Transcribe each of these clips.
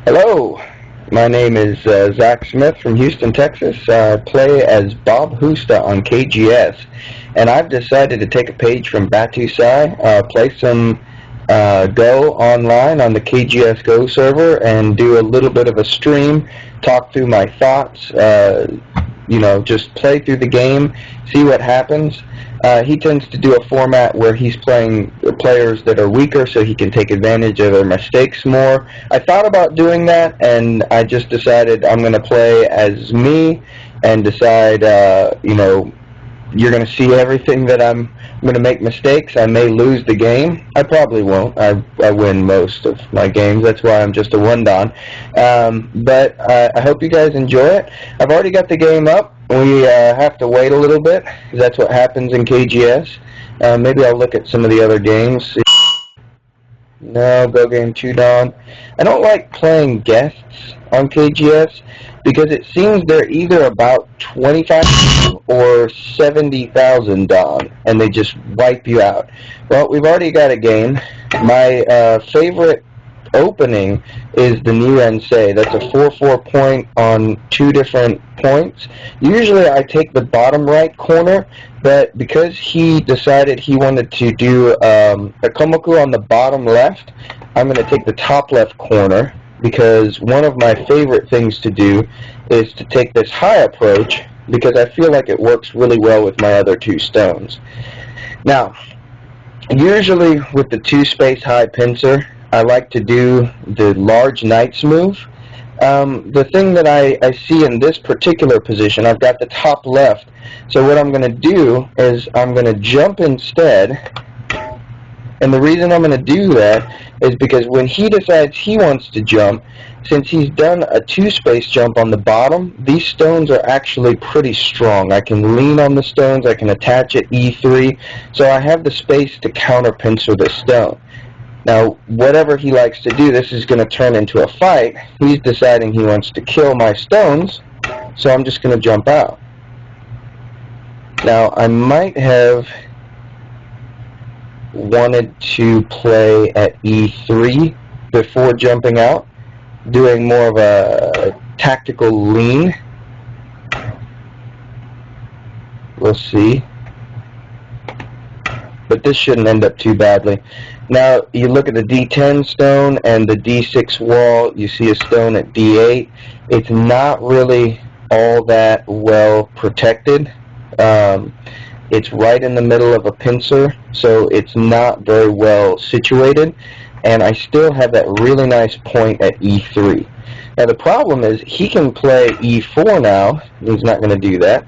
Hello, my name is Zach Smith from Houston, Texas. I play as Bob Husta on KGS, and I've decided to take a page from Batusai, play some Go online on the KGS Go server, and do a little bit of a stream, talk through my thoughts, just play through the game, see what happens. He tends to do a format where he's playing players that are weaker so he can take advantage of their mistakes more. I thought about doing that, and I just decided I'm going to play as me and decide, you're going to see everything that I'm going to make mistakes. I may lose the game. I probably won't. I win most of my games. That's why I'm just a one-don. But I hope you guys enjoy it. I've already got the game up. We have to wait a little bit, because that's what happens in KGS. Maybe I'll look at some of the other games. No, Go Game 2 Don. I don't like playing guests on KGS because it seems they're either about 25 or 70,000 Don, and they just wipe you out. Well, we've already got a game. My favorite opening is the new Ensei. That's a 4-4 point on 2 different points. Usually I take the bottom right corner, but because he decided he wanted to do a komoku on the bottom left, I'm going to take the top left corner, because one of my favorite things to do is to take this high approach, because I feel like it works really well with my other 2 stones. Now, usually with the 2-space high pincer, I like to do the large knights move. The thing that I see in this particular position, I've got the top left, so what I'm going to do is I'm going to jump instead, and the reason I'm going to do that is because when he decides he wants to jump, since he's done a 2-space jump on the bottom, these stones are actually pretty strong. I can lean on the stones, I can attach at E3, so I have the space to counter pincer the stone. Now, whatever he likes to do, this is going to turn into a fight. He's deciding he wants to kill my stones, so I'm just going to jump out. Now, I might have wanted to play at E3 before jumping out, doing more of a tactical lean. We'll see. But this shouldn't end up too badly. Now, you look at the D10 stone and the D6 wall, you see a stone at D8. It's not really all that well protected. It's right in the middle of a pincer, so it's not very well situated, and I still have that really nice point at E3. Now, the problem is he can play E4 now. He's not going to do that.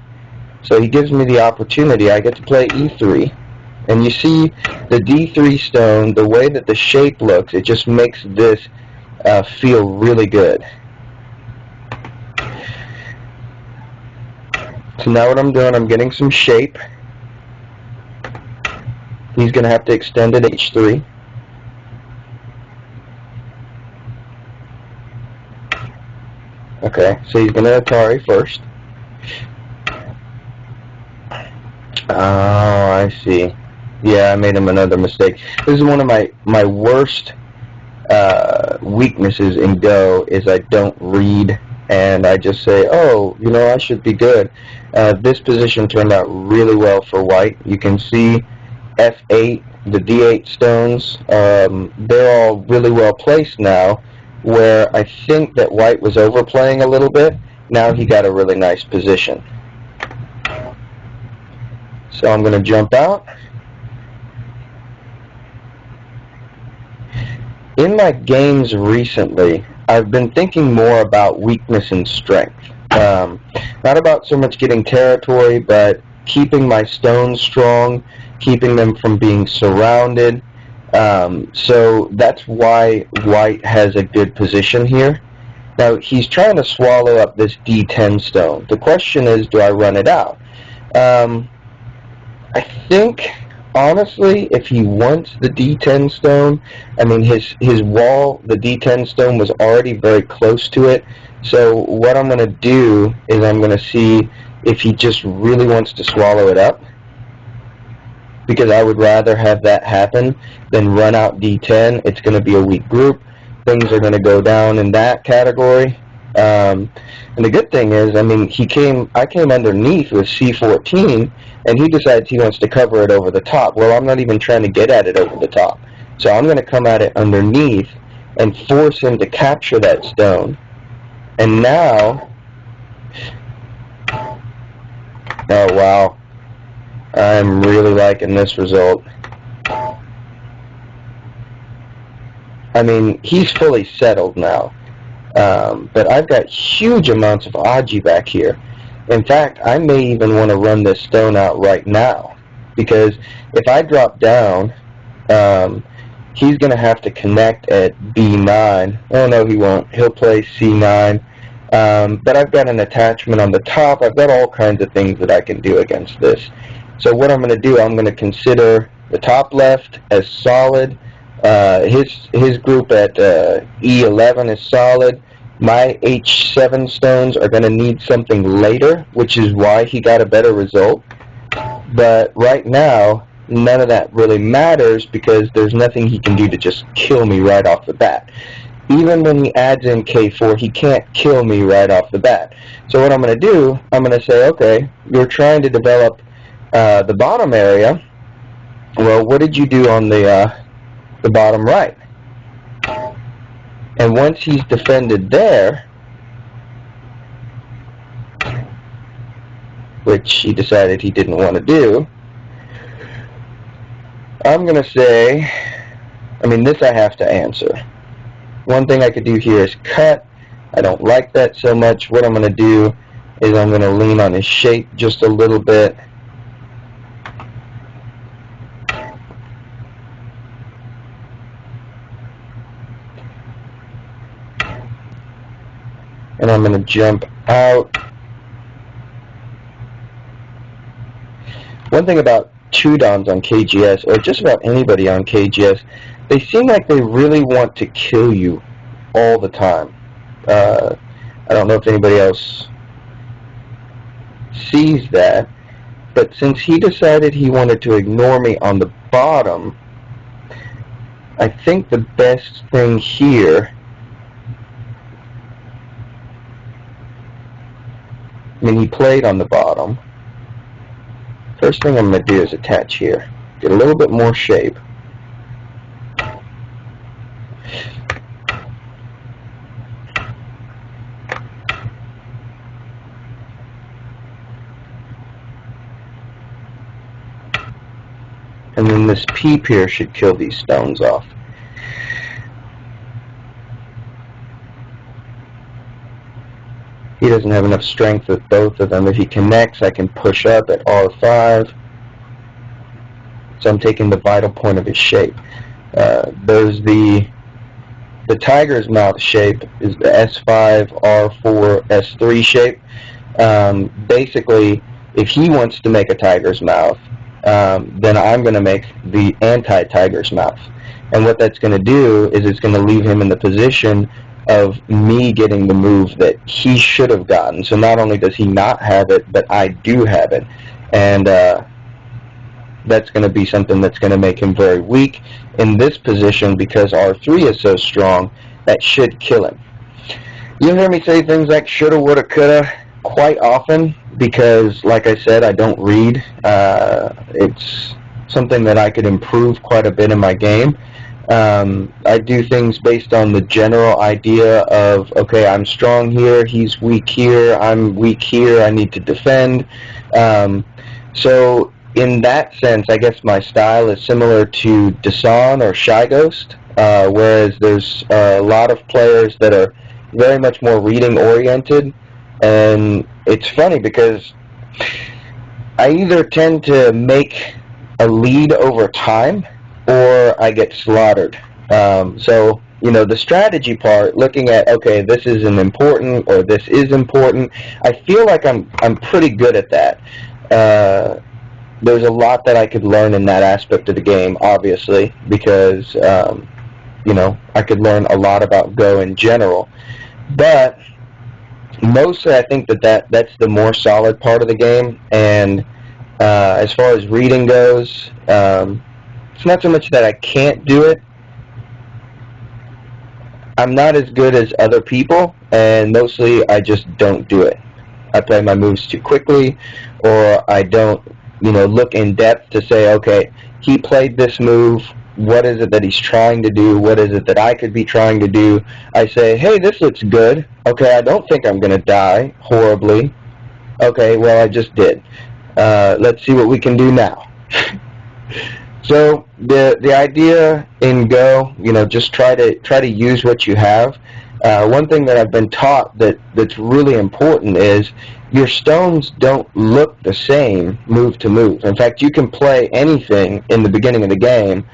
So he gives me the opportunity. I get to play E3. And you see the D3 stone, the way that the shape looks, it just makes this feel really good. So now what I'm doing, I'm getting some shape. He's going to have to extend it H3. Okay, so he's going to Atari first. Oh, I see. Yeah, I made him another mistake. This is one of my worst weaknesses in Go, is I don't read, and I just say, oh, I should be good. This position turned out really well for white. You can see F8, the D8 stones, they're all really well placed now, where I think that white was overplaying a little bit. Now he got a really nice position. So I'm going to jump out. In my games recently, I've been thinking more about weakness and strength. Not about so much getting territory, but keeping my stones strong, keeping them from being surrounded. So that's why white has a good position here. Now, he's trying to swallow up this D10 stone. The question is, do I run it out? I think, honestly, if he wants the D10 stone, I mean, his wall, the D10 stone, was already very close to it. So what I'm going to do is I'm going to see if he just really wants to swallow it up, because I would rather have that happen than run out D10. It's going to be a weak group. things are going to go down in that category. And the good thing is, I mean, I came underneath with C14, and he decides he wants to cover it over the top. Well, I'm not even trying to get at it over the top. So I'm going to come at it underneath and force him to capture that stone. And now, oh wow, I'm really liking this result. I mean, he's fully settled now. But I've got huge amounts of Aji back here. In fact, I may even want to run this stone out right now, because if I drop down, he's going to have to connect at B9. Oh no, he won't. He'll play C9. But I've got an attachment on the top. I've got all kinds of things that I can do against this. So what I'm going to do, I'm going to consider the top left as solid. His group at E11 is solid. My H7 stones are going to need something later, which is why he got a better result. But right now, none of that really matters, because there's nothing he can do to just kill me right off the bat. Even when he adds in K4, he can't kill me right off the bat. So what I'm going to do, I'm going to say, okay, you're trying to develop the bottom area. Well, what did you do on the bottom right? And once he's defended there, which he decided he didn't want to do, I'm going to say, I mean, this I have to answer. One thing I could do here is cut. I don't like that so much. What I'm going to do is I'm going to lean on his shape just a little bit. And I'm going to jump out. One thing about Tudons on KGS, or just about anybody on KGS, they seem like they really want to kill you all the time. I don't know if anybody else sees that, but since he decided he wanted to ignore me on the bottom, I think the best thing here, I mean, he played on the bottom. First thing I'm going to do is attach here. Get a little bit more shape. And then this peep here should kill these stones off. He doesn't have enough strength with both of them. If he connects, I can push up at R5. So I'm taking the vital point of his shape. There's the tiger's mouth shape is the S5, R4, S3 shape. Basically, if he wants to make a tiger's mouth, then I'm going to make the anti-tiger's mouth. And what that's going to do is it's going to leave him in the position of me getting the move that he should have gotten. So not only does he not have it, but I do have it. And that's going to be something that's going to make him very weak in this position, because R3 is so strong, that should kill him. You hear me say things like shoulda, woulda, coulda quite often, because, like I said, I don't read. It's something that I could improve quite a bit in my game. I do things based on the general idea of, okay, I'm strong here, he's weak here, I'm weak here, I need to defend. So in that sense, I guess my style is similar to Dasan or Shy Ghost, whereas there's a lot of players that are very much more reading oriented. And it's funny because I either tend to make a lead over time, or I get slaughtered. So, you know, the strategy part, looking at, okay, this isn't important, or this is important, I feel like I'm pretty good at that. There's a lot that I could learn in that aspect of the game, obviously, because, you know, I could learn a lot about Go in general. But mostly I think that's the more solid part of the game. And as far as reading goes, it's not so much that I can't do it. I'm not as good as other people, and mostly I just don't do it. I play my moves too quickly, or I don't, look in depth to say, okay, he played this move. What is it that he's trying to do? What is it that I could be trying to do? I say, hey, this looks good. Okay, I don't think I'm going to die horribly. Okay, well, I just did. Let's see what we can do now. So the idea in Go, just try to use what you have. One thing that I've been taught that's really important is your stones don't look the same move to move. In fact, you can play anything in the beginning of the game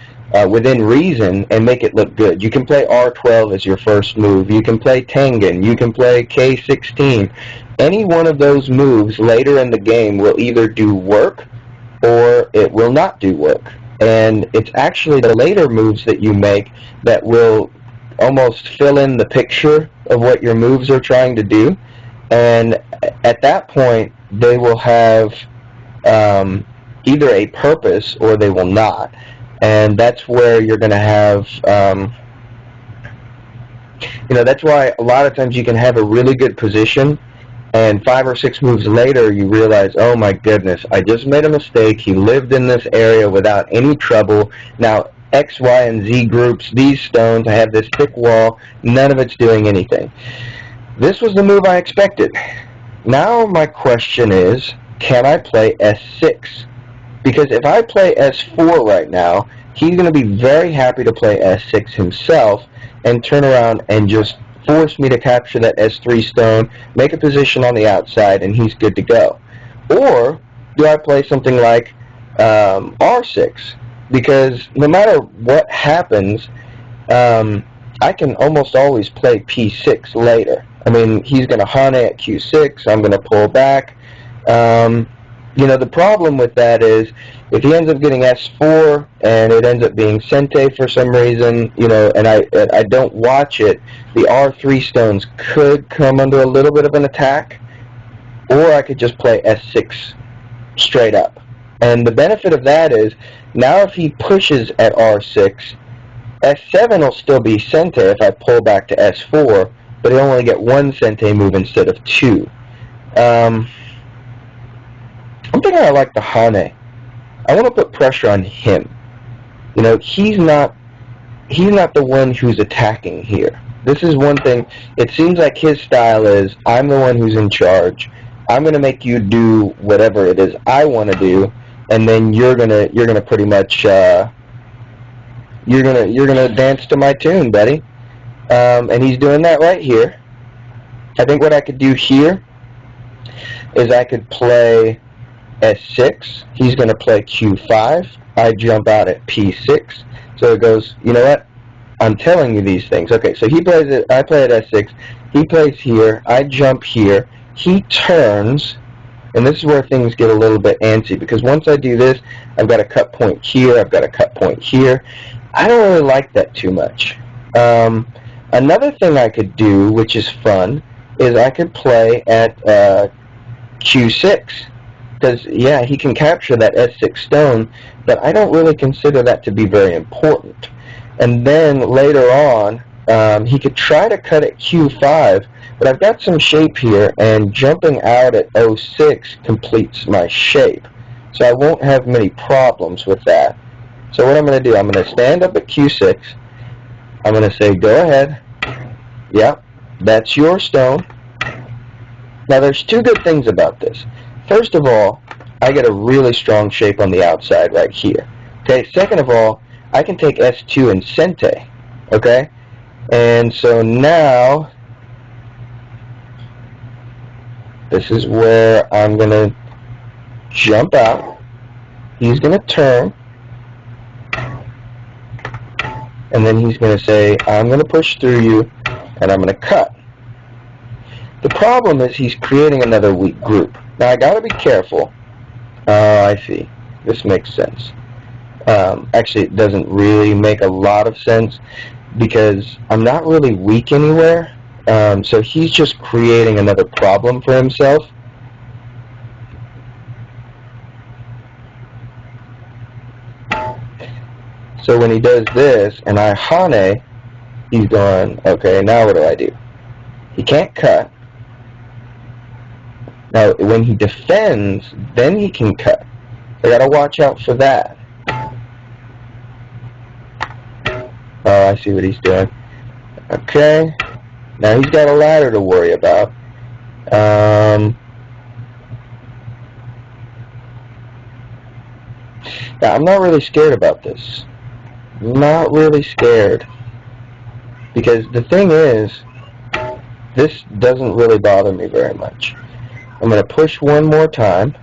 within reason and make it look good. You can play R12 as your first move. You can play Tengen. You can play K16. Any one of those moves later in the game will either do work or it will not do work. And it's actually the later moves that you make that will almost fill in the picture of what your moves are trying to do. And at that point, they will have either a purpose or they will not. And that's where you're going to have, that's why a lot of times you can have a really good position, and 5 or 6 moves later, you realize, oh my goodness, I just made a mistake. He lived in this area without any trouble. Now, X, Y, and Z groups, these stones, I have this thick wall, none of it's doing anything. This was the move I expected. Now my question is, can I play S6? Because if I play S4 right now, he's going to be very happy to play S6 himself and turn around and just force me to capture that S3 stone, make a position on the outside, and he's good to go. Or do I play something like R6? Because no matter what happens, I can almost always play P6 later. I mean, he's going to Hane at Q6, I'm going to pull back. The problem with that is if he ends up getting S4 and it ends up being Sente for some reason, and I don't watch it, the R3 stones could come under a little bit of an attack, or I could just play S6 straight up. And the benefit of that is now if he pushes at R6, S7 will still be Sente if I pull back to S4, but he'll only get 1 Sente move instead of 2. I'm thinking I like the Hane. I want to put pressure on him. He's not the one who's attacking here. This is one thing. It seems like his style is, I'm the one who's in charge. I'm going to make you do whatever it is I want to do, and then you're gonna pretty much you're gonna dance to my tune, buddy. And he's doing that right here. I think what I could do here is I could play S6, he's going to play Q5, I jump out at P6, so it goes, you know what, I'm telling you these things. Okay, so he plays it, I play at S6, he plays here, I jump here, he turns, and this is where things get a little bit antsy, because once I do this, I've got a cut point here, I've got a cut point here. I don't really like that too much. Another thing I could do, which is fun, is I could play at Q6, because, yeah, he can capture that S6 stone, but I don't really consider that to be very important. And then later on, he could try to cut at Q5, but I've got some shape here, and jumping out at 06 completes my shape. So I won't have many problems with that. So what I'm going to do, I'm going to stand up at Q6, I'm going to say, go ahead, yep, that's your stone. Now there's two good things about this. First of all, I get a really strong shape on the outside right here. Okay, second of all, I can take S2 and Sente. Okay? And so now, this is where I'm going to jump out. He's going to turn. And then he's going to say, I'm going to push through you, and I'm going to cut. The problem is he's creating another weak group. Now, I got to be careful. Oh, I see. This makes sense. Actually, it doesn't really make a lot of sense because I'm not really weak anywhere. So he's just creating another problem for himself. So when he does this, and I Hane, He's going, okay, now what do I do? He can't cut. Now, when he defends, then he can cut. I gotta watch out for that. Oh, I see what he's doing. Okay. Now he's got a ladder to worry about. Now, I'm not really scared about this. Not really scared. Because the thing is, this doesn't really bother me very much. I'm going to push one more time.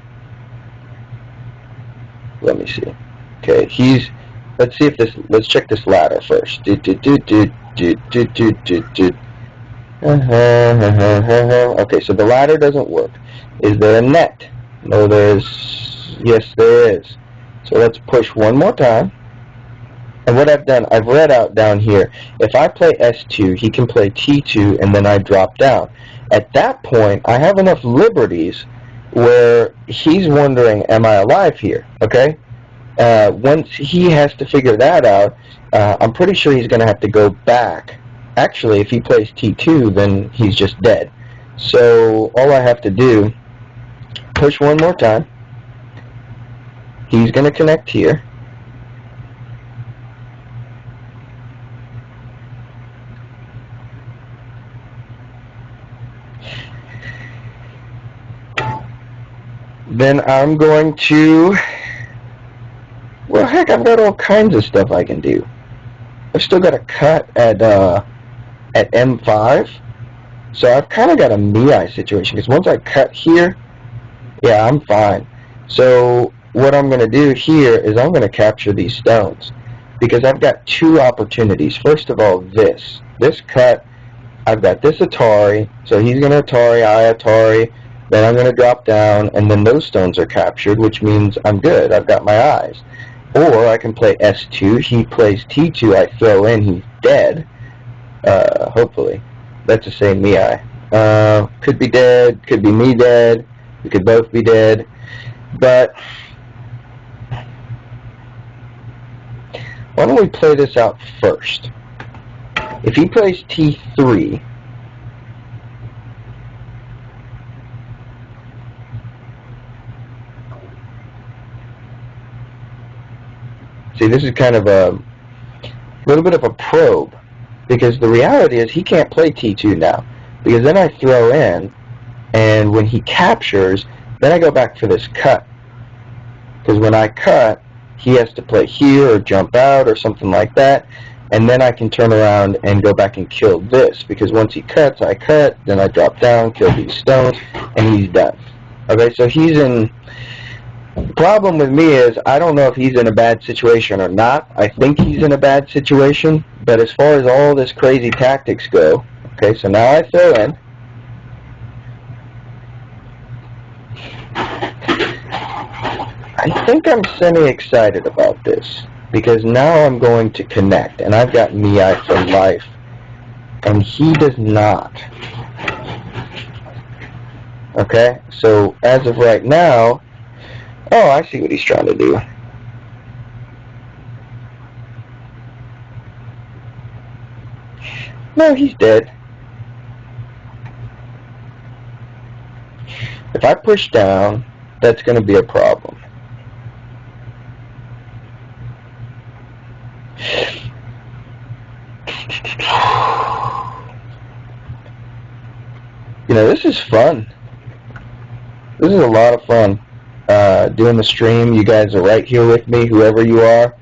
Let me see. Okay, let's see if let's check this ladder first. Okay, so the ladder doesn't work. Is there a net? No, yes, there is. So let's push one more time. And what I've done, I've read out down here, if I play S2, he can play T2, and then I drop down. At that point, I have enough liberties where he's wondering, am I alive here? Okay? Once he has to figure that out, I'm pretty sure he's going to have to go back. Actually, if he plays T2, then he's just dead. So all I have to do, push one more time. He's going to connect here. Then I'm going to, well, heck, I've got all kinds of stuff I can do. I've still got a cut at M5, so I've kind of got a Mii situation, because once I cut here, yeah, I'm fine. So what I'm going to do here is I'm going to capture these stones, because I've got two opportunities. First of all, this cut, I've got this Atari, so he's going to Atari, I Atari, then I'm going to drop down, and then those stones are captured, which means I'm good. I've got my eyes. Or I can play S2, he plays T2, I throw in, he's dead. Hopefully. That's the same Mii. Could be dead, could be me dead, we could both be dead. But why don't we play this out first? If he plays T3, see, this is kind of a little bit of a probe, because the reality is he can't play T2 now, because then I throw in, and when he captures, then I go back for this cut, because when I cut, he has to play here or jump out or something like that, and then I can turn around and go back and kill this, because once he cuts, I cut, then I drop down, kill these stones, and he's done. Okay, so he's in... The problem with me is I don't know if he's in a bad situation or not. I think he's in a bad situation, but as far as all this crazy tactics go, okay, so now I throw in. I think I'm semi-excited about this, because now I'm going to connect, and I've got Mii for life, and he does not. Okay, so as of right now, oh, I see what he's trying to do. No, he's dead. If I push down, that's going to be a problem. You know, this is fun. This is a lot of fun. Doing the stream. You guys are right here with me, whoever you are.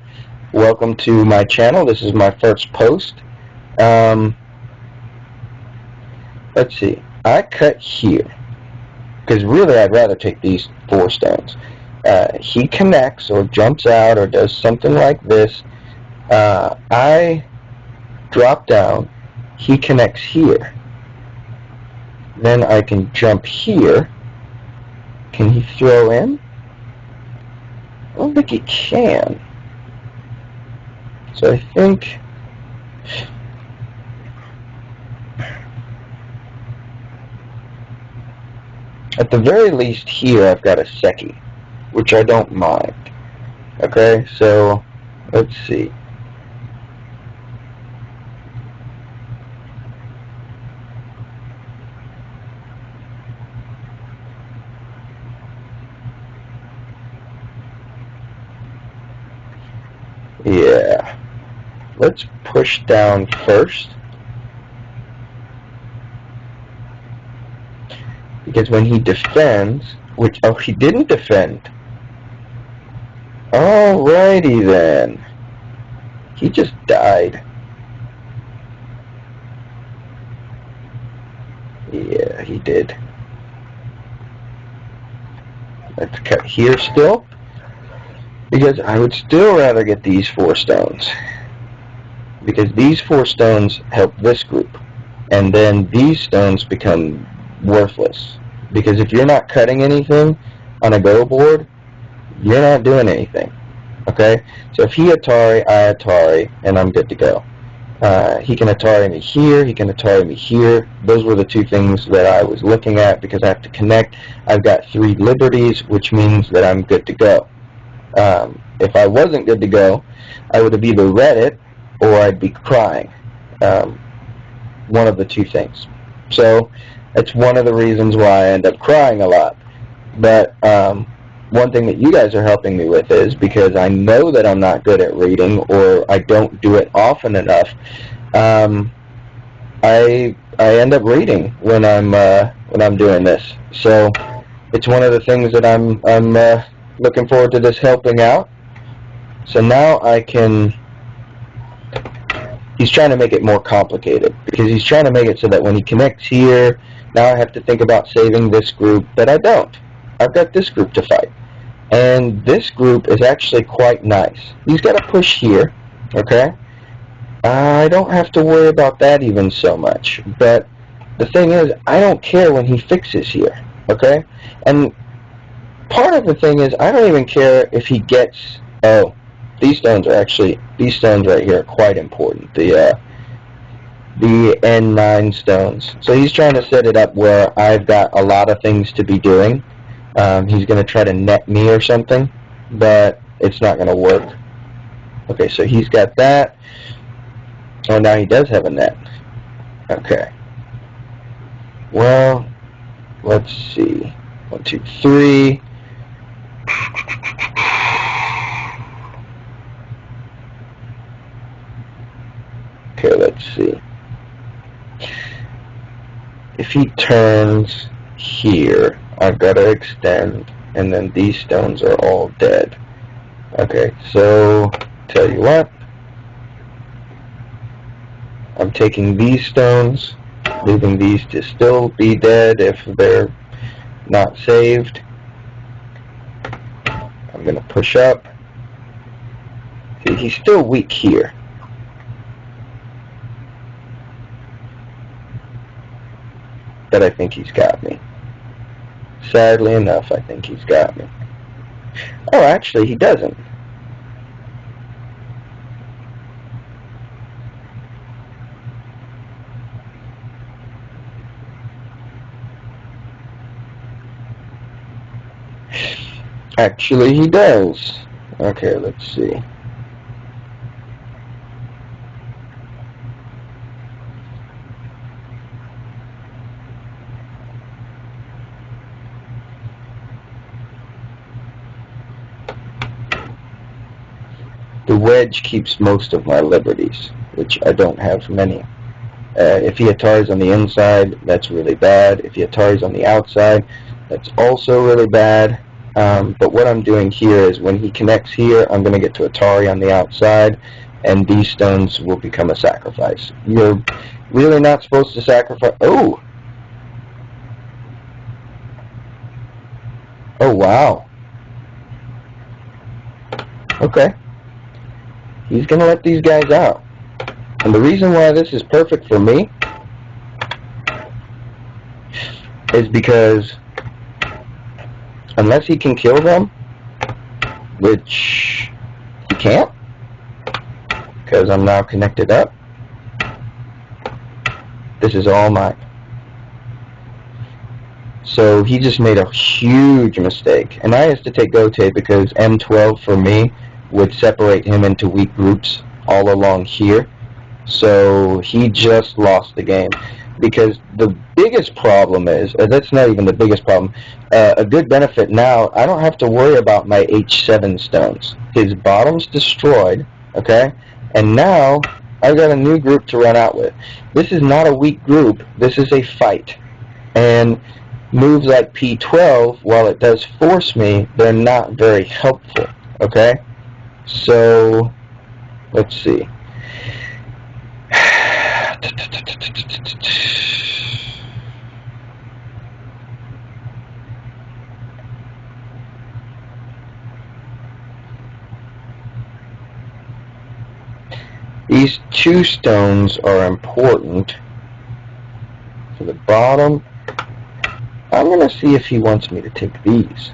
Welcome to my channel. This is my first post. Let's see. I cut here, because really I'd rather take these 4 stones. He connects or jumps out or does something like this. I drop down. He connects here. Then I can jump here. Can he throw in? I don't think he can. So I think... at the very least here I've got a Seki, which I don't mind. Okay, so let's see. Yeah. Let's push down first. Because when he defends, which, oh, he didn't defend. Alrighty then. He just died. Yeah, he did. Let's cut here still. Because I would still rather get these 4 stones. Because these 4 stones help this group. And then these stones become worthless. Because if you're not cutting anything on a go board, you're not doing anything. Okay? So if he Atari, I Atari, and I'm good to go. He can Atari me here, he can Atari me here. Those were the 2 things that I was looking at because I have to connect. I've got 3 liberties, which means that I'm good to go. If I wasn't good to go, I would have either read it or I'd be crying. One of the 2 things. So it's one of the reasons why I end up crying a lot. But one thing that you guys are helping me with is because I know that I'm not good at reading or I don't do it often enough. I end up reading when I'm doing this. So it's one of the things that I'm looking forward to this helping out. So now I can. He's trying to make it more complicated because he's trying to make it so that when he connects here, now I have to think about saving this group, but I don't. I've got this group to fight. And this group is actually quite nice. He's got to push here, okay? I don't have to worry about that even so much. But the thing is, I don't care when he fixes here, okay? And part of the thing is, I don't even care if he gets... Oh, these stones right here are quite important. The N9 stones. So he's trying to set it up where I've got a lot of things to be doing. He's going to try to net me or something, but it's not going to work. Okay, so he's got that. Oh, now he does have a net. Okay. Well, let's see. 1, 2, 3. Okay, let's see. If he turns here, I've got to extend, and then these stones are all dead. Okay, so, tell you what. I'm taking these stones, leaving these to still be dead if they're not saved. I'm going to push up. See, he's still weak here. But I think he's got me. Sadly enough, I think he's got me. Oh, actually, he doesn't. Actually, he does. Okay, let's see. The wedge keeps most of my liberties, which I don't have many. If he Atari's on the inside, that's really bad. If he Atari's on the outside, that's also really bad. But what I'm doing here is when he connects here, I'm going to get to Atari on the outside, and these stones will become a sacrifice. You're really not supposed to sacrifice... Oh! Oh, wow. Okay. He's going to let these guys out. And the reason why this is perfect for me is because unless he can kill them, which he can't, because I'm now connected up, this is all mine. So he just made a huge mistake. And I used to take Gote because M12 for me would separate him into weak groups all along here. So he just lost the game. Because the biggest problem is, that's not even the biggest problem, a good benefit now, I don't have to worry about my H7 stones. His bottom's destroyed, okay? And now I've got a new group to run out with. This is not a weak group. This is a fight. And moves like P12, while it does force me, they're not very helpful, okay? So, let's see. These two stones are important. For the bottom, I'm going to see if he wants me to take these.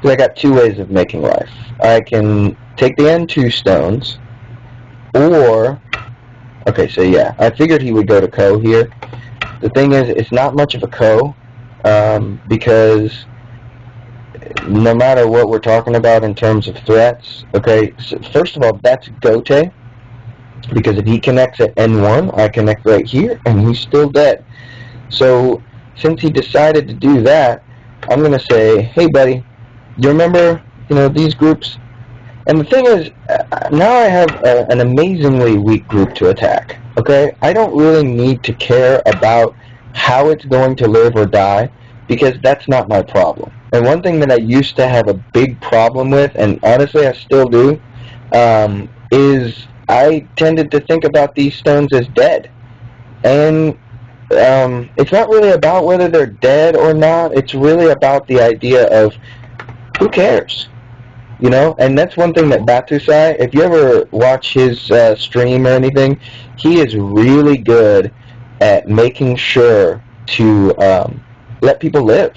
I got two ways of making life. I can take the N2 stones, or, okay, so yeah, I figured he would go to Ko here. The thing is, it's not much of a Ko, because no matter what we're talking about in terms of threats, okay, so first of all, that's Gote, because if he connects at N1, I connect right here, and he's still dead. So, since he decided to do that, I'm going to say, hey buddy, you remember, these groups? And the thing is, now I have an amazingly weak group to attack, okay? I don't really need to care about how it's going to live or die, because that's not my problem. And one thing that I used to have a big problem with, and honestly I still do, is I tended to think about these stones as dead. And it's not really about whether they're dead or not. It's really about the idea of, who cares? And that's one thing that Batusai, if you ever watch his stream or anything, he is really good at making sure to let people live.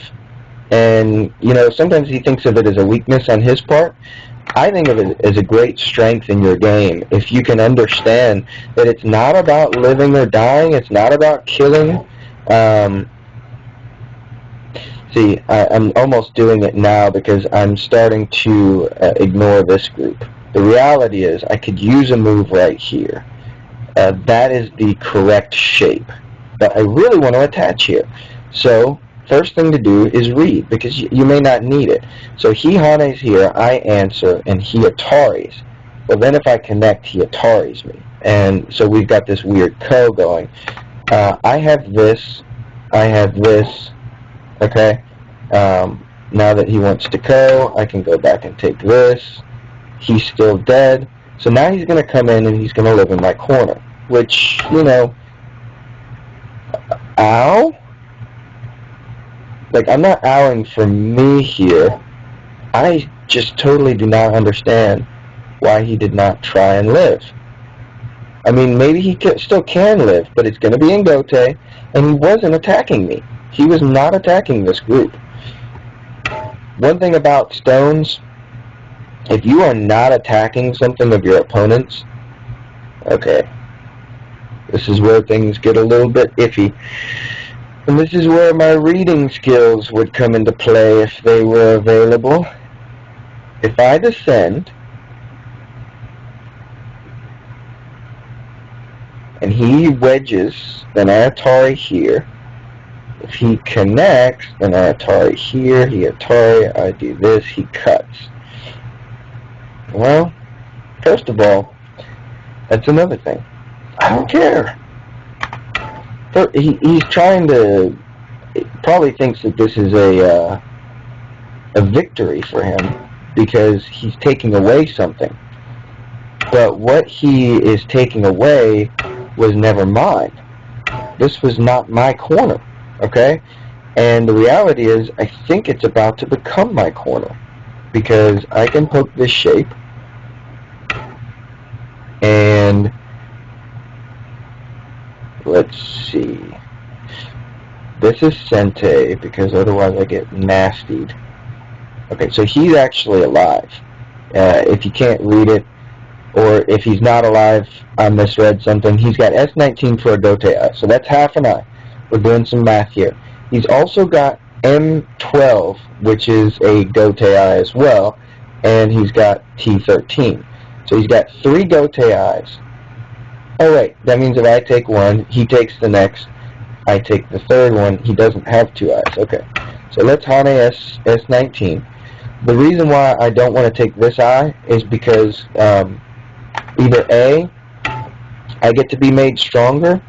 And, sometimes he thinks of it as a weakness on his part. I think of it as a great strength in your game, if you can understand that it's not about living or dying, it's not about killing. See, I'm almost doing it now because I'm starting to ignore this group. The reality is I could use a move right here. That is the correct shape. But I really want to attach here. So, first thing to do is read, because you may not need it. So he Hane's here, I answer, and he Ataris. Well, then if I connect, he Ataris me. And so we've got this weird Ko going. I have this, okay? Now that he wants to Ko, I can go back and take this. He's still dead. So now he's going to come in and he's going to live in my corner. Which, ow? Like, I'm not owing for me here. I just totally do not understand why he did not try and live. I mean, maybe he still can live, but it's going to be in Gote, and he wasn't attacking me. He was not attacking this group. One thing about stones, if you are not attacking something of your opponent's, okay, this is where things get a little bit iffy. And this is where my reading skills would come into play if they were available. If I descend, and he wedges, then I Atari here. If he connects, then I Atari here, he Atari, I do this, he cuts. Well, first of all, that's another thing. I don't care. He's trying to, probably thinks that this is a victory for him, because he's taking away something. But what he is taking away was never mine. This was not my corner, okay? And the reality is, I think it's about to become my corner, because I can poke this shape, and let's see. This is Sente, because otherwise I get nastied. Okay, so he's actually alive. If you can't read it, or if he's not alive, I misread something. He's got S19 for a Gote eye, so that's half an eye. We're doing some math here. He's also got M12, which is a Gote eye as well, and he's got T13. So he's got 3 gote eyes. Oh wait, that means if I take one, he takes the next. I take the third one. He doesn't have 2 eyes. Okay. So let's Hane S19. The reason why I don't want to take this eye is because either A, I get to be made stronger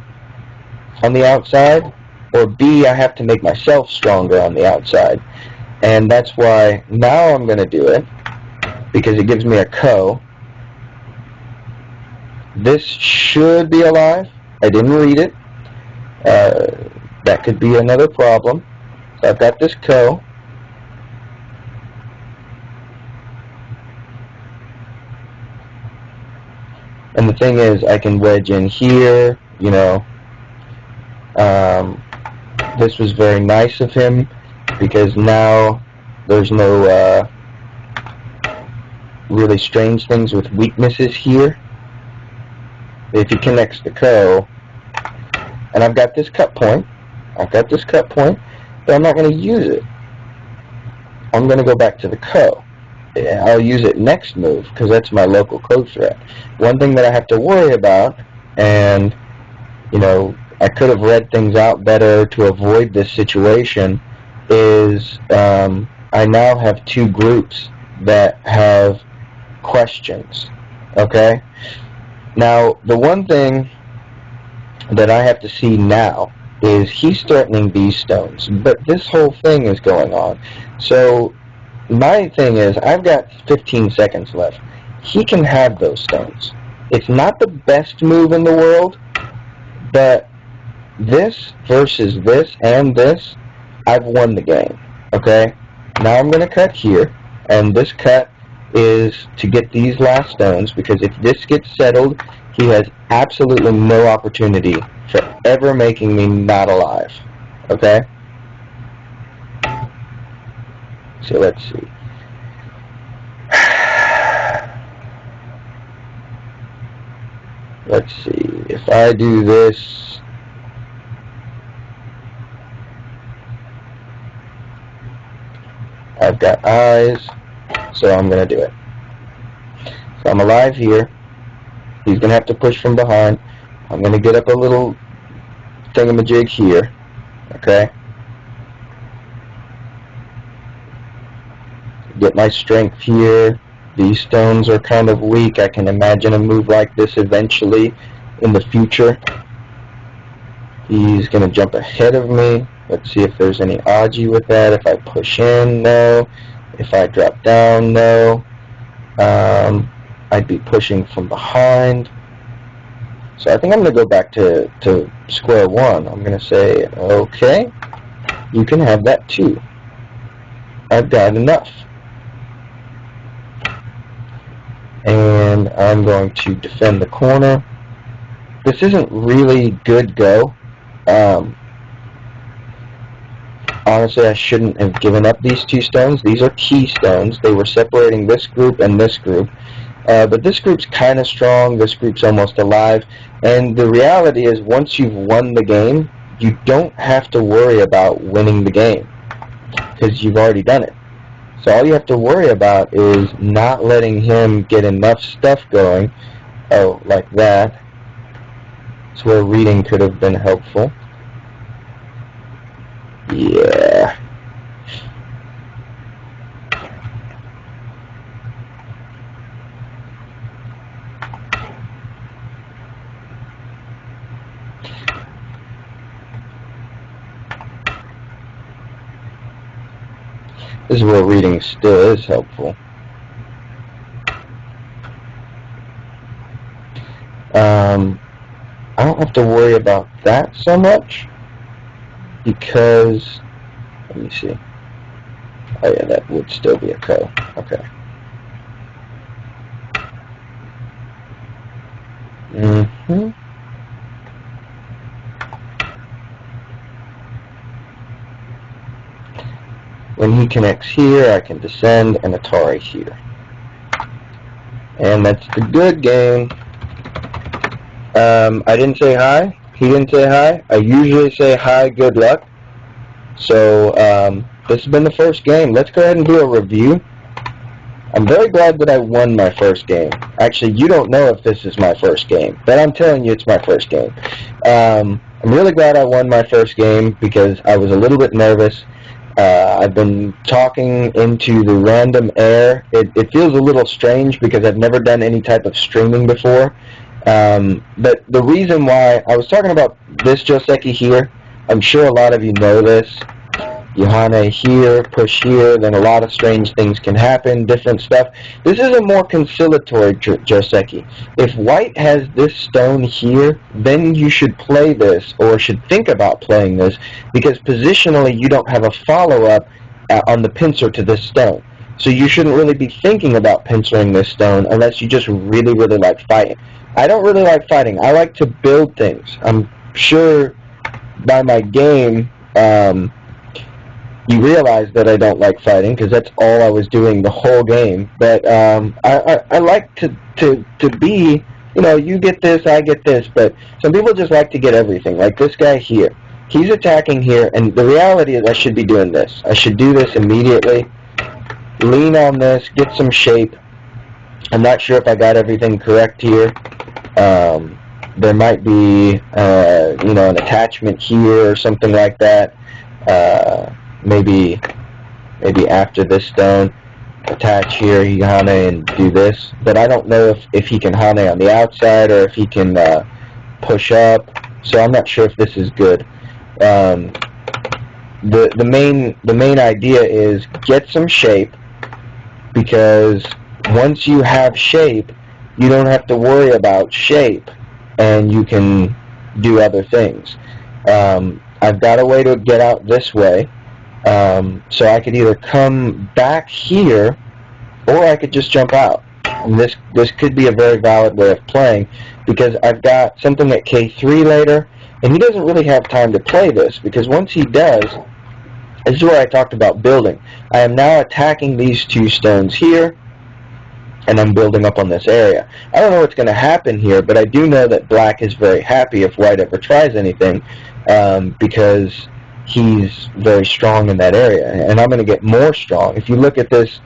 on the outside, or B, I have to make myself stronger on the outside. And that's why now I'm going to do it, because it gives me a ko. This should be alive. I didn't read it. That could be another problem. So I've got this ko. And the thing is, I can wedge in here, you know. This was very nice of him, because now there's no really strange things with weaknesses here. If he connects the ko, and I've got this cut point, but I'm not going to use it. I'm going to go back to the ko. I'll use it next move, because that's my local code threat. One thing that I have to worry about, and, you know, I could have read things out better to avoid this situation, is I now have 2 groups that have questions. Okay? Now, the one thing that I have to see now is he's threatening these stones, but this whole thing is going on. So my thing is, I've got 15 seconds left. He can have those stones. It's not the best move in the world, but this versus this and this, I've won the game. Okay? Now I'm going to cut here, and this cut is to get these last stones, because if this gets settled, he has absolutely no opportunity for ever making me not alive. Okay? So let's see. Let's see. If I do this, I've got eyes, so I'm going to do it. So I'm alive here. He's going to have to push from behind. I'm going to get up a little thingamajig here. Okay? Get my strength here. These stones are kind of weak. I can imagine a move like this eventually in the future. He's going to jump ahead of me. Let's see if there's any Aji with that. If I push in, no. If I drop down, no. I'd be pushing from behind. So I think I'm going to go back to square one. I'm going to say, okay, you can have that too. I've got enough. And I'm going to defend the corner. This isn't really good go. Honestly, I shouldn't have given up these 2 stones. These are key stones. They were separating this group and this group. But this group's kind of strong. This group's almost alive. And the reality is, once you've won the game, you don't have to worry about winning the game, because you've already done it. So all you have to worry about is not letting him get enough stuff going. Oh, like that. That's where reading could have been helpful. Yeah. This is where reading still is helpful. I don't have to worry about that so much, because, let me see. Oh yeah, that would still be a ko. Okay. When he connects here, I can descend and Atari here. And that's the good game. I didn't say hi. He didn't say hi. I usually say hi, good luck. So, this has been the first game. Let's go ahead and do a review. I'm very glad that I won my first game. Actually, you don't know if this is my first game, but I'm telling you it's my first game. I'm really glad I won my first game because I was a little bit nervous. I've been talking into the random air. It feels a little strange because I've never done any type of streaming before. But the reason why I was talking about this Joseki here, I'm sure a lot of you know this. Yohane here, push here, then a lot of strange things can happen, different stuff. This is a more conciliatory Joseki. If white has this stone here, then you should play this, or should think about playing this, because positionally you don't have a follow-up on the pincer to this stone. So you shouldn't really be thinking about pincering this stone unless you just really, really like fighting. I don't really like fighting. I like to build things. I'm sure by my game, you realize that I don't like fighting because that's all I was doing the whole game. But I like to be, you know, you get this, I get this. But some people just like to get everything. Like this guy here. He's attacking here, and the reality is I should be doing this. I should do this immediately. Lean on this, get some shape. I'm not sure if I got everything correct here. There might be, you know, an attachment here or something like that. Maybe after this stone, attach here, he hane and do this. But I don't know if he can hane on the outside or if he can push up. So I'm not sure if this is good. The main idea is get some shape, because once you have shape, you don't have to worry about shape, and you can do other things. I've got a way to get out this way. So I could either come back here, or I could just jump out. And this could be a very valid way of playing, because I've got something at K3 later, and he doesn't really have time to play this, because once he does, this is where I talked about building. I am now attacking these two stones here, and I'm building up on this area. I don't know what's going to happen here, but I do know that black is very happy if white ever tries anything, because he's very strong in that area, and I'm going to get more strong. If you look at this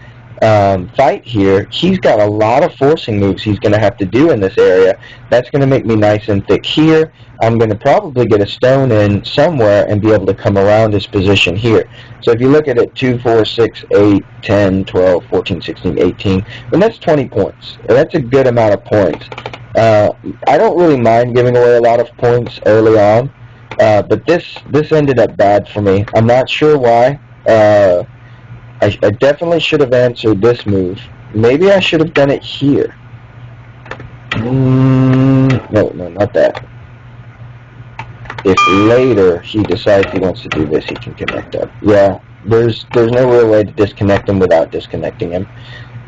fight here, he's got a lot of forcing moves he's going to have to do in this area. That's going to make me nice and thick here. I'm going to probably get a stone in somewhere and be able to come around his position here. So if you look at it, 2, 4, 6, 8, 10, 12, 14, 16, 18, and that's 20 points. That's a good amount of points. I don't really mind giving away a lot of points early on, but this ended up bad for me. I'm not sure why. I definitely should have answered this move. Maybe I should have done it here. No, not that. If later he decides he wants to do this, he can connect up. Yeah, there's no real way to disconnect him without disconnecting him.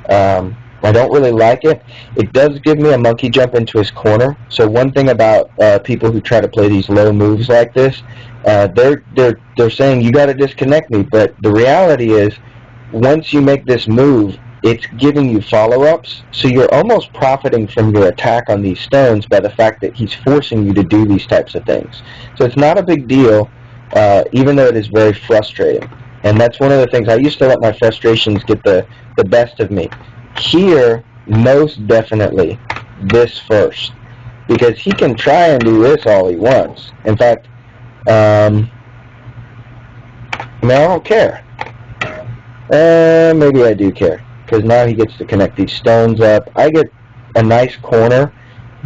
I don't really like it. It does give me a monkey jump into his corner. So one thing about people who try to play these low moves like this, they're saying you got to disconnect me. But the reality is, once you make this move, it's giving you follow-ups, so you're almost profiting from your attack on these stones by the fact that he's forcing you to do these types of things. So it's not a big deal, even though it is very frustrating. And that's one of the things. I used to let my frustrations get the best of me. Here, most definitely, this first. Because he can try and do this all he wants. In fact, I don't care. Maybe I do care. Because now he gets to connect these stones up. I get a nice corner,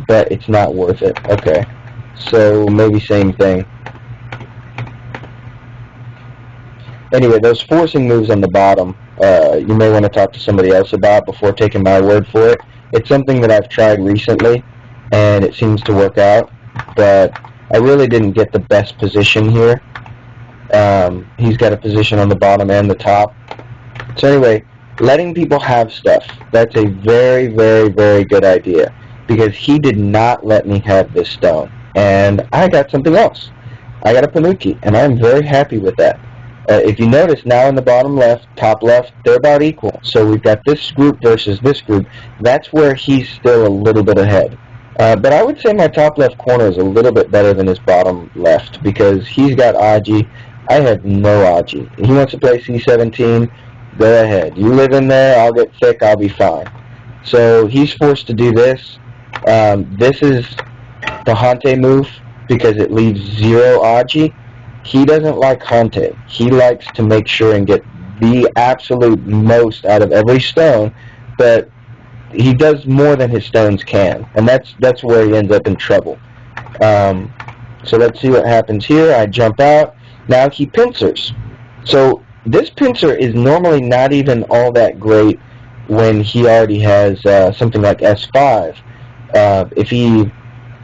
but it's not worth it. Okay. So maybe same thing. Anyway, those forcing moves on the bottom, you may want to talk to somebody else about before taking my word for it. It's something that I've tried recently, and it seems to work out. But I really didn't get the best position here. He's got a position on the bottom and the top. So anyway, letting people have stuff, that's a very, very, very good idea, because he did not let me have this stone, and I got something else. I got a Panuki, and I'm very happy with that. If you notice, now in the bottom left, top left, they're about equal. So we've got this group versus this group. That's where he's still a little bit ahead. But I would say my top left corner is a little bit better than his bottom left, because he's got Aji. I have no Aji. He wants to play C17. Go ahead. You live in there, I'll get thick, I'll be fine. So he's forced to do this. This is the Hante move because it leaves 0 Aji. He doesn't like Hante. He likes to make sure and get the absolute most out of every stone, but he does more than his stones can, and that's where he ends up in trouble. So let's see what happens here. I jump out. Now he pincers. So this pincer is normally not even all that great when he already has something like S5. If he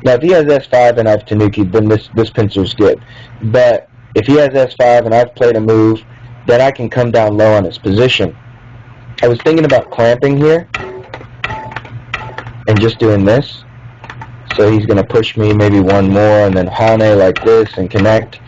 has S5 and I have Tanuki, then this pincer's good. But if he has S5 and I've played a move, then I can come down low on his position. I was thinking about clamping here and just doing this. So he's going to push me maybe one more and then Hane like this and connect.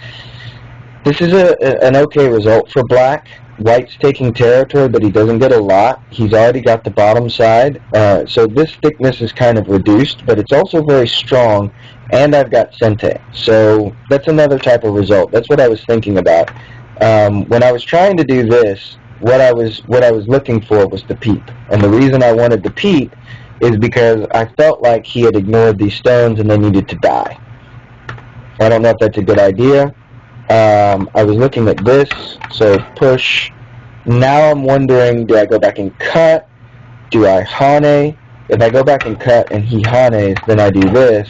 This is an okay result for black. White's taking territory, but he doesn't get a lot. He's already got the bottom side. So this thickness is kind of reduced, but it's also very strong, and I've got Sente. So that's another type of result. That's what I was thinking about. When I was trying to do this, what I was looking for was the peep. And the reason I wanted the peep is because I felt like he had ignored these stones and they needed to die. I don't know if that's a good idea. I was looking at this, so push. Now I'm wondering, do I go back and cut? Do I Hane? If I go back and cut and he Hanes, then I do this.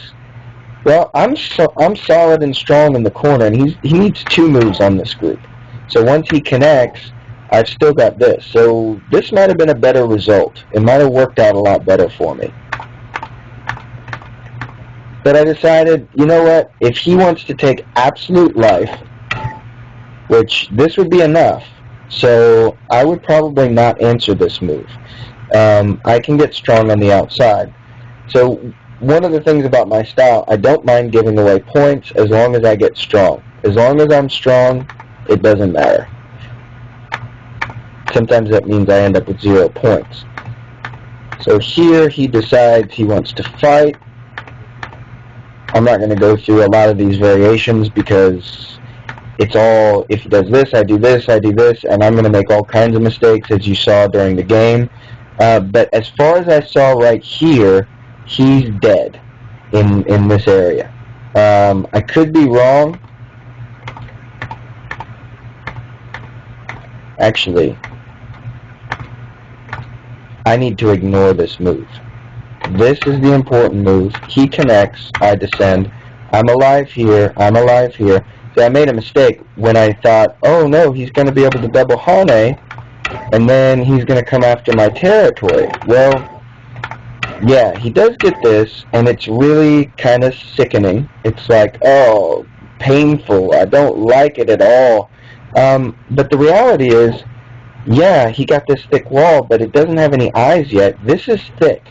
Well, I'm solid and strong in the corner, and he needs 2 moves on this group. So once he connects, I've still got this. So this might have been a better result. It might have worked out a lot better for me. But I decided, you know what? If he wants to take absolute life, which this would be enough, so I would probably not answer this move. I can get strong on the outside. So one of the things about my style, I don't mind giving away points as long as I get strong. As long as I'm strong, it doesn't matter. Sometimes that means I end up with 0 points. So here he decides he wants to fight. I'm not going to go through a lot of these variations because it's all, if he does this, I do this, I do this, and I'm going to make all kinds of mistakes as you saw during the game. But as far as I saw right here, he's dead in this area. I could be wrong. Actually, I need to ignore this move. This is the important move. He connects, I descend. I'm alive here, I'm alive here. So I made a mistake when I thought, oh no, he's going to be able to double Hane, and then he's going to come after my territory. Well, yeah, he does get this, and it's really kind of sickening. It's like, oh, painful. I don't like it at all. But the reality is, yeah, he got this thick wall, but it doesn't have any eyes yet. This is thick.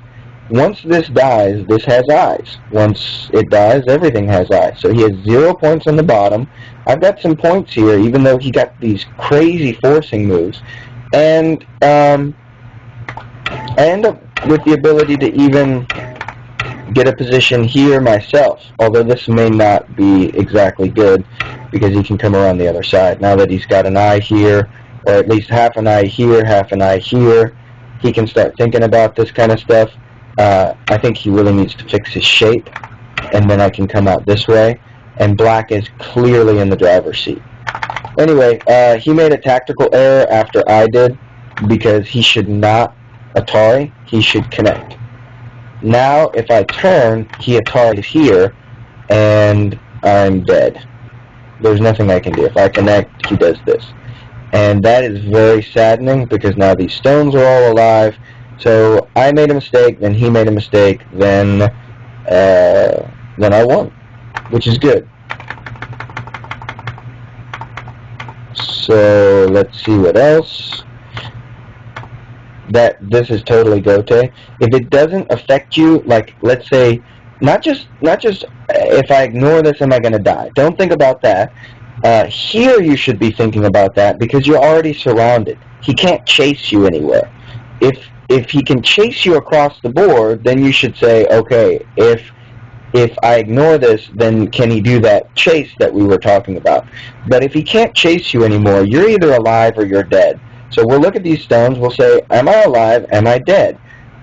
Once this dies, this has eyes. Once it dies, everything has eyes. So he has 0 points on the bottom. I've got some points here, even though he got these crazy forcing moves. And I end up with the ability to even get a position here myself, although this may not be exactly good because he can come around the other side. Now that he's got an eye here, or at least half an eye here, half an eye here, he can start thinking about this kind of stuff. I think he really needs to fix his shape, and then I can come out this way, and black is clearly in the driver's seat. Anyway, he made a tactical error after I did, because he should not Atari, he should connect. Now, if I turn, he Atari's here, and I'm dead. There's nothing I can do. If I connect, he does this. And that is very saddening, because now these stones are all alive. So I made a mistake, then he made a mistake, then I won, which is good. So let's see what else. This is totally Gote. If it doesn't affect you, like let's say, not just if I ignore this, am I going to die? Don't think about that. Here you should be thinking about that because you're already surrounded. He can't chase you anywhere. If he can chase you across the board, then you should say, okay, if I ignore this, then can he do that chase that we were talking about? But if he can't chase you anymore, you're either alive or you're dead. So we'll look at these stones. We'll say, am I alive? Am I dead?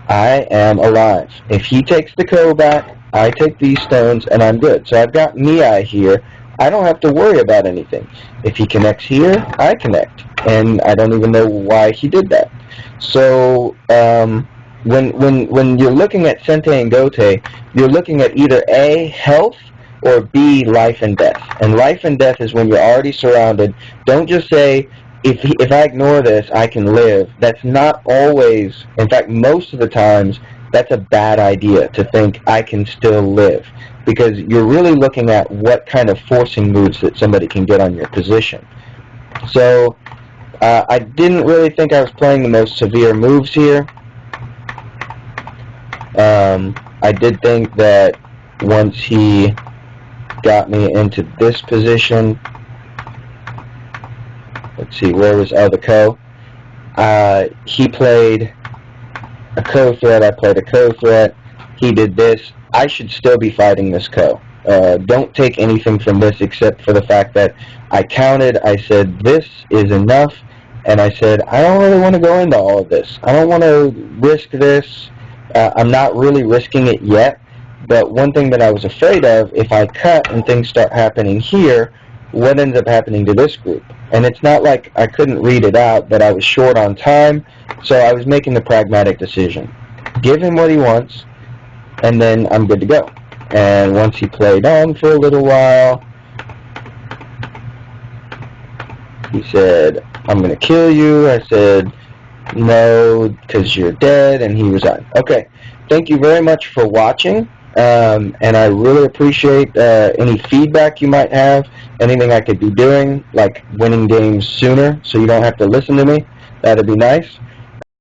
I am alive. If he takes the ko back, I take these stones, and I'm good. So I've got Mii here. I don't have to worry about anything. If he connects here, I connect. And I don't even know why he did that. So when you're looking at Sente and Gote, you're looking at either A, health, or B, life and death. And life and death is when you're already surrounded. Don't just say, if I ignore this, I can live. That's not always, in fact, most of the times, that's a bad idea to think I can still live. Because you're really looking at what kind of forcing moves that somebody can get on your position. So I didn't really think I was playing the most severe moves here. I did think that once he got me into this position, let's see, where was the ko? He played a ko threat, I played a ko threat, he did this. I should still be fighting this ko. Don't take anything from this except for the fact that I counted, I said this is enough, and I said I don't really want to go into all of this. I don't want to risk this. I'm not really risking it yet, but one thing that I was afraid of, if I cut and things start happening here, what ends up happening to this group? And it's not like I couldn't read it out, but I was short on time, so I was making the pragmatic decision. Give him what he wants, and then I'm good to go. And once he played on for a little while, he said, I'm going to kill you. I said, no, because you're dead, and he resigned. Okay, thank you very much for watching, and I really appreciate any feedback you might have, anything I could be doing, like winning games sooner so you don't have to listen to me. That'd be nice.